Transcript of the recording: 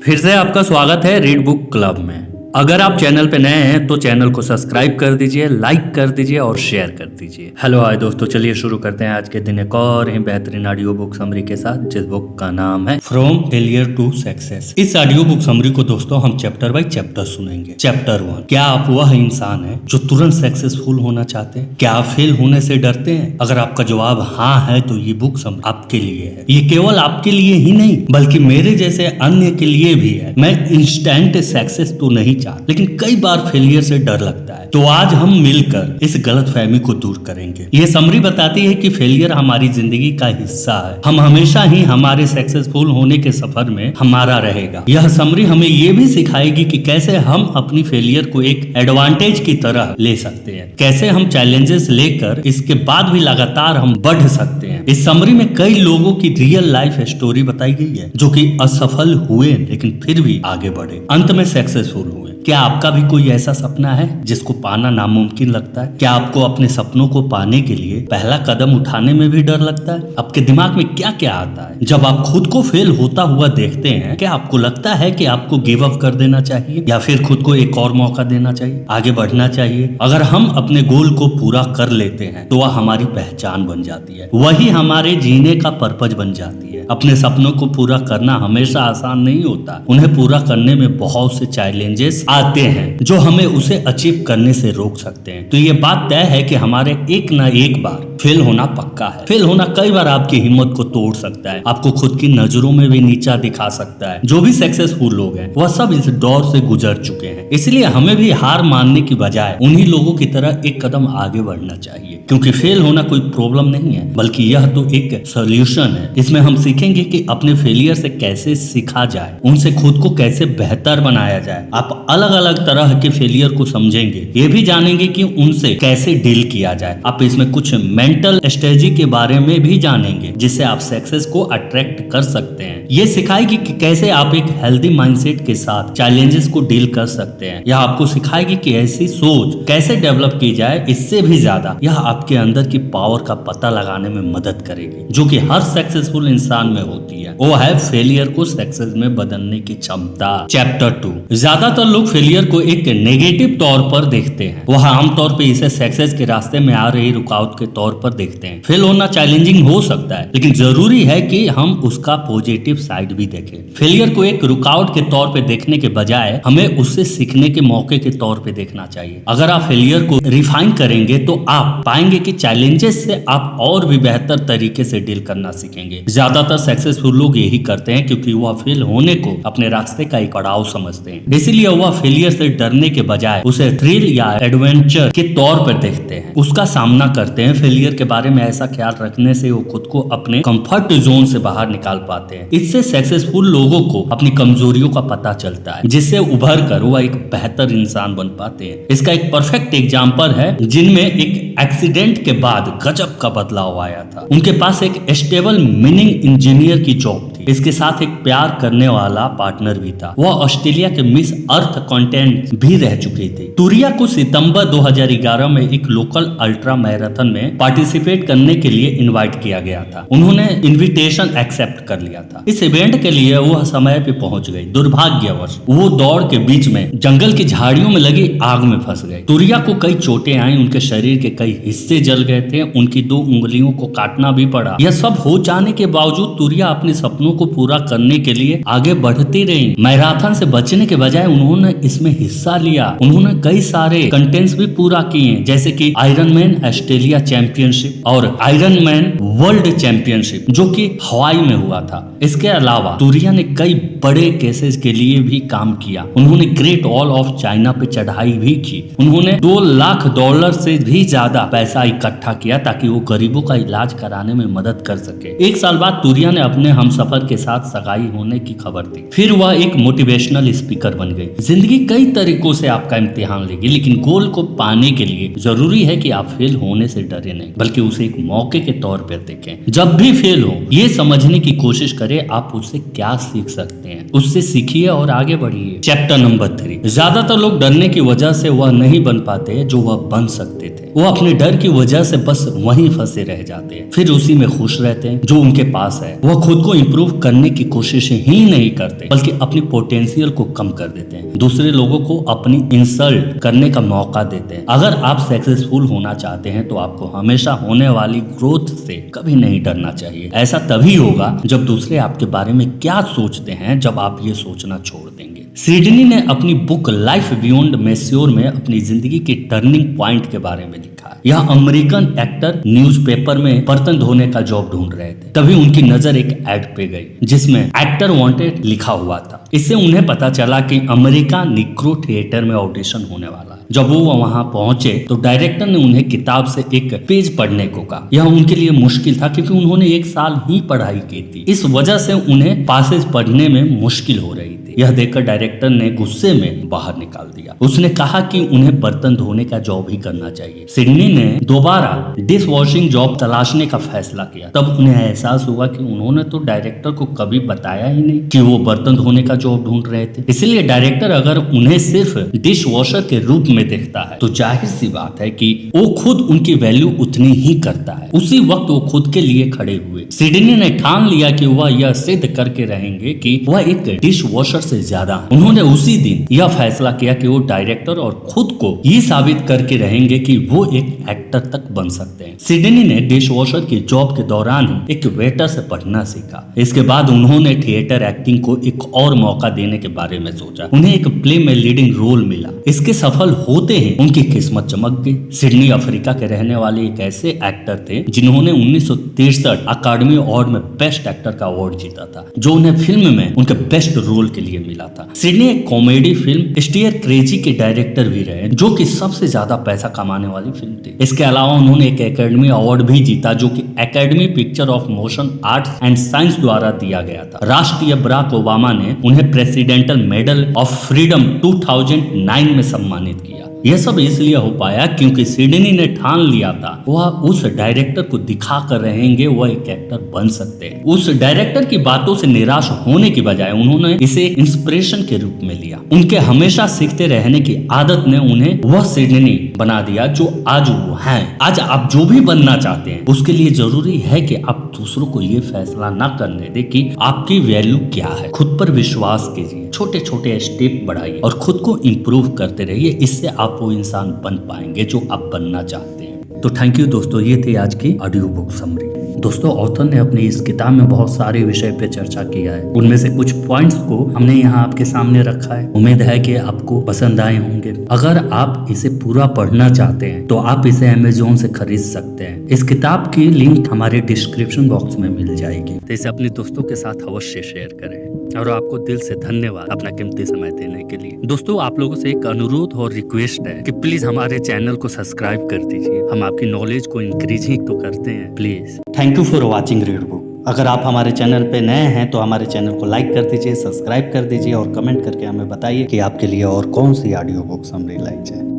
फिर से आपका स्वागत है रीड बुक क्लब में। अगर आप चैनल पे नए हैं तो चैनल को सब्सक्राइब कर दीजिए, लाइक कर दीजिए और शेयर कर दीजिए। हेलो हाय दोस्तों, चलिए शुरू करते हैं आज के दिन एक और ही बेहतरीन ऑडियो बुक समरी के साथ, जिस बुक का नाम है फ्रॉम फेलियर टू सक्सेस। इस ऑडियो बुक समरी को दोस्तों हम चैप्टर बाय चैप्टर सुनेंगे। चैप्टर 1, क्या आप वह इंसान हैं जो तुरंत सक्सेसफुल होना चाहते हैं? क्या आप फेल होने से डरते हैं? अगर आपका जवाब हाँ है तो ये बुक आपके लिए है। ये केवल आपके लिए ही नहीं बल्कि मेरे जैसे अन्य के लिए भी है। मैं इंस्टेंट सक्सेस तो नहीं चाहता, लेकिन कई बार फेलियर से डर लगता है। तो आज हम मिलकर इस गलतफहमी को दूर करेंगे। यह समरी बताती है कि फेलियर हमारी जिंदगी का हिस्सा है। हम हमेशा ही हमारे सक्सेसफुल होने के सफर में हमारा रहेगा। यह समरी हमें यह भी सिखाएगी कि कैसे हम अपनी फेलियर को एक एडवांटेज की तरह ले सकते हैं, कैसे हम चैलेंजेस लेकर इसके बाद भी लगातार हम बढ़ सकते हैं। इस समरी में कई लोगों की रियल लाइफ स्टोरी बताई गई है जो कि असफल हुए लेकिन फिर भी आगे बढ़े, अंत में सक्सेसफुल हुए। क्या आपका भी कोई ऐसा सपना है जिसको पाना नामुमकिन लगता है? क्या आपको अपने सपनों को पाने के लिए पहला कदम उठाने में भी डर लगता है? आपके दिमाग में क्या क्या आता है जब आप खुद को फेल होता हुआ देखते हैं? क्या आपको लगता है कि आपको गिव अप कर देना चाहिए या फिर खुद को एक और मौका देना चाहिए, आगे बढ़ना चाहिए? अगर हम अपने गोल को पूरा कर लेते हैं तो वह हमारी पहचान बन जाती है, वही हमारे जीने का पर्पज बन जाती है। अपने सपनों को पूरा करना हमेशा आसान नहीं होता। उन्हें पूरा करने में बहुत से चैलेंजेस आते हैं जो हमें उसे अचीव करने से रोक सकते हैं। तो ये बात तय है कि हमारे एक ना एक बार फेल होना पक्का है। फेल होना कई बार आपकी हिम्मत को तोड़ सकता है, आपको खुद की नजरों में भी नीचा दिखा सकता है। जो भी सक्सेसफुल लोग हैं वह सब इस दौर से गुजर चुके हैं, इसलिए हमें भी हार मानने की बजाय उन्हीं लोगों की तरह एक कदम आगे बढ़ना चाहिए। क्योंकि फेल होना कोई प्रॉब्लम नहीं है बल्कि यह तो एक सोल्यूशन है। इसमें हम सीखेंगे कि अपने फेलियर से कैसे सीखा जाए, उनसे खुद को कैसे बेहतर बनाया जाए। आप अलग अलग तरह के फेलियर को समझेंगे, ये भी जानेंगे कि उनसे कैसे डील किया जाए। आप इसमें कुछ मेंटल स्ट्रेटजी के बारे में भी जानेंगे जिससे आप सक्सेस को अट्रैक्ट कर सकते हैं। ये सिखाएगी कि कैसे आप एक हेल्दी माइंडसेट के साथ चैलेंजेस को डील कर सकते हैं। यह आपको सिखाएगी कि ऐसी सोच कैसे डेवलप की जाए। इससे भी ज्यादा यह आपके अंदर की पावर का पता लगाने में मदद करेगी जो कि हर सक्सेसफुल इंसान में होती है। वो है फेलियर को सक्सेस में बदलने की क्षमता। चैप्टर 2, ज्यादातर लोग फेलियर को एक नेगेटिव तौर पर देखते हैं। वह आमतौर पर इसे सक्सेस के रास्ते में आ रही रुकावट के तौर पर देखते हैं। फेल होना चैलेंजिंग हो सकता है लेकिन जरूरी है कि हम उसका पॉजिटिव साइड भी देखें। फेलियर को एक रुकावट के तौर पे देखने के बजाय हमें उससे सीखने के मौके के तौर पे देखना चाहिए। अगर आप फेलियर को रिफाइन करेंगे तो आप पाएंगे कि चैलेंजेस से आप और भी बेहतर तरीके से डील करना सीखेंगे। ज्यादातर सक्सेसफुल लोग यही करते हैं क्योंकि वह फेल होने को अपने रास्ते का एक पड़ाव समझते हैं, इसीलिए वह फेलियर से डरने के बजाय उसे थ्रिल या एडवेंचर के तौर पर देखते हैं, उसका सामना करते हैं। फेलियर के बारे में ऐसा ख्याल रखने से वो खुद को अपने कंफर्ट जोन से बाहर निकाल पाते हैं। इससे सक्सेसफुल लोगों को अपनी कमजोरियों का पता चलता है जिससे उभर कर वह एक बेहतर इंसान बन पाते हैं। इसका एक परफेक्ट एग्जाम्पल है जिनमें एक एक्सीडेंट के बाद गजब का बदलाव आया था। उनके पास एक स्टेबल मीनिंग इंजीनियर की जॉब थी, इसके साथ एक प्यार करने वाला पार्टनर भी था। वह ऑस्ट्रेलिया के मिस अर्थ कंटेंट भी रह चुकी थी। तुरिया को सितंबर 2011 में एक लोकल अल्ट्रा मैराथन में पार्टिसिपेट करने के लिए इनवाइट किया गया था। उन्होंने इनविटेशन एक्सेप्ट कर लिया था। इस इवेंट के लिए वह समय पे पहुंच गई। दुर्भाग्यवश वो दौड़ के बीच में जंगल की झाड़ियों में लगी आग में फंस गई। तुरिया को कई चोटें आई, उनके शरीर के कई हिस्से जल गए थे, उनकी 2 उंगलियों को काटना भी पड़ा। यह सब हो जाने के बावजूद तुरिया अपने सपनों को पूरा करने के लिए आगे बढ़ती रही। मैराथन से बचने के बजाय उन्होंने इसमें हिस्सा लिया। उन्होंने कई सारे कंटेंट्स भी पूरा किए जैसे कि आयरन मैन ऑस्ट्रेलिया चैंपियनशिप और आयरन मैन वर्ल्ड चैंपियनशिप जो कि हवाई में हुआ था। इसके अलावा तुरिया ने कई बड़े केसेस के लिए भी काम किया। उन्होंने ग्रेट वॉल ऑफ चाइना पे चढ़ाई भी की। उन्होंने $2 लाख से भी ज्यादा पैसा इकट्ठा किया ताकि वो गरीबों का इलाज कराने में मदद कर सके। 1 साल बाद तुरिया ने अपने हमसफर के साथ सगाई होने की खबर दी। फिर वह एक मोटिवेशनल स्पीकर बन गई। जिंदगी कई तरीकों से आपका इम्तिहान लेगी लेकिन गोल को पाने के लिए जरूरी है कि आप फेल होने से डरे नहीं बल्कि उसे एक मौके के तौर पर देखें। जब भी फेल हो ये समझने की कोशिश करें आप उससे क्या सीख सकते हैं, उससे सीखिए और आगे बढ़िए। चैप्टर नंबर 3, ज्यादातर लोग डरने की वजह से वह नहीं बन पाते जो वह बन सकते थे। वो अपने डर की वजह से बस वहीं फंसे रह जाते हैं, फिर उसी में खुश रहते हैं जो उनके पास है। वह खुद को इम्प्रूव करने की कोशिश ही नहीं करते बल्कि अपनी पोटेंशियल को कम कर देते हैं, दूसरे लोगों को अपनी इंसल्ट करने का मौका देते हैं। अगर आप सक्सेसफुल होना चाहते हैं तो आपको हमेशा होने वाली ग्रोथ से कभी नहीं डरना चाहिए। ऐसा तभी होगा जब दूसरे आपके बारे में क्या सोचते हैं, जब आप ये सोचना छोड़ देंगे। सिडनी ने अपनी बुक लाइफ बियॉन्ड मैच्योर में अपनी जिंदगी के टर्निंग पॉइंट के बारे में लिखा है। यह अमेरिकन एक्टर न्यूज़पेपर में बर्तन धोने का जॉब ढूंढ रहे थे, तभी उनकी नजर एक एड पे गई जिसमें एक्टर वांटेड लिखा हुआ था। इससे उन्हें पता चला कि अमेरिका निग्रो थिएटर में ऑडिशन होने वाला है। जब वो वहां पहुंचे तो डायरेक्टर ने उन्हें किताब से एक पेज पढ़ने को कहा। यह उनके लिए मुश्किल था क्योंकि उन्होंने 1 साल ही पढ़ाई की थी, इस वजह से उन्हें पासेज पढ़ने में मुश्किल हो रही थी। यह देखकर डायरेक्टर ने गुस्से में बाहर निकाल दिया। उसने कहा कि उन्हें बर्तन धोने का जॉब ही करना चाहिए। सिडनी ने दोबारा डिश वॉशिंग जॉब तलाशने का फैसला किया। तब उन्हें एहसास हुआ कि उन्होंने तो डायरेक्टर को कभी बताया ही नहीं कि वो बर्तन धोने का जॉब ढूंढ रहे थे। इसलिए डायरेक्टर अगर उन्हें सिर्फ डिश वॉशर के रूप में देखता है तो जाहिर सी बात है कि वो खुद उनकी वैल्यू उतनी ही करता है। उसी वक्त वो खुद के लिए खड़े हुए। सिडनी ने ठान लिया कि वह यह सिद्ध करके रहेंगे कि वह एक डिश वॉशर से ज्यादा है। उन्होंने उसी दिन यह फैसला किया कि वो डायरेक्टर और खुद को ये साबित करके रहेंगे कि वो एक एक्टर तक बन सकते हैं। सिडनी ने डिश वॉशर की जॉब के दौरान ही एक वेटर से पढ़ना सीखा। इसके बाद उन्होंने थिएटर एक्टिंग को एक और मौका देने के बारे में सोचा। उन्हें एक प्ले में लीडिंग रोल मिला। इसके सफल होते ही उनकी किस्मत चमक गई। सिडनी अफ्रीका के रहने वाले एक ऐसे एक्टर थे जिन्होंने 1963 अकादमी अवार्ड में बेस्ट एक्टर का अवार्ड जीता था, जो उन्हें फिल्म में उनके बेस्ट रोल के लिए मिला था। सिडनी एक कॉमेडी फिल्म स्टेयर क्रेजी के डायरेक्टर भी रहे, जो कि सबसे ज्यादा पैसा कमाने वाली फिल्म थी। इसके अलावा उन्होंने एक एकेडमी अवार्ड भी जीता, जो कि academy picture of motion arts and science द्वारा दिया गया था। राष्ट्रीय बराक ओबामा ने उन्हें प्रेसिडेंटल मेडल ऑफ फ्रीडम 2009 में सम्मानित किया। यह सब इसलिए हो पाया क्योंकि सिडनी ने ठान लिया था वह उस डायरेक्टर को दिखा कर रहेंगे वह एक एक्टर बन सकते हैं। उस डायरेक्टर की बातों से निराश होने की बजाय उन्होंने इसे इंस्पिरेशन के रूप में लिया। उनके हमेशा सीखते रहने की आदत ने उन्हें वह सिडनी बना दिया जो आज वो हैं। आज आप जो भी बनना चाहते हैं उसके लिए जरूरी है कि आप दूसरों को ये फैसला न करने दें कि आपकी वैल्यू क्या है। खुद पर विश्वास कीजिए, छोटे छोटे स्टेप बढ़ाइए और खुद को इम्प्रूव करते रहिए। इससे आप वो इंसान बन पाएंगे जो आप बनना चाहते हैं। तो थैंक यू दोस्तों, ये थी आज की ऑडियो बुक समरी। दोस्तों, ऑथर ने अपनी इस किताब में बहुत सारे विषय पे चर्चा किया है। उनमें से कुछ पॉइंट्स को हमने यहाँ आपके सामने रखा है। उम्मीद है कि आपको पसंद आए होंगे। अगर आप इसे पूरा पढ़ना चाहते हैं तो आप इसे अमेज़न से खरीद सकते हैं। इस किताब की लिंक हमारे डिस्क्रिप्शन बॉक्स में मिल जाएगी। तो इसे अपने दोस्तों के साथ अवश्य शेयर करें। और आपको दिल से धन्यवाद अपना कीमती समय देने के लिए। दोस्तों, आप लोगों से एक अनुरोध और रिक्वेस्ट है कि प्लीज हमारे चैनल को सब्सक्राइब कर दीजिए। हम आपकी नॉलेज को इंक्रीज ही तो करते हैं, please. Thank you for watching read book. अगर आप हमारे चैनल पे नए हैं तो हमारे चैनल को लाइक कर दीजिए, सब्सक्राइब कर दीजिए और कमेंट करके हमें बताइए कि आपके लिए और कौन सी ऑडियो बुक समरी लाई जाए।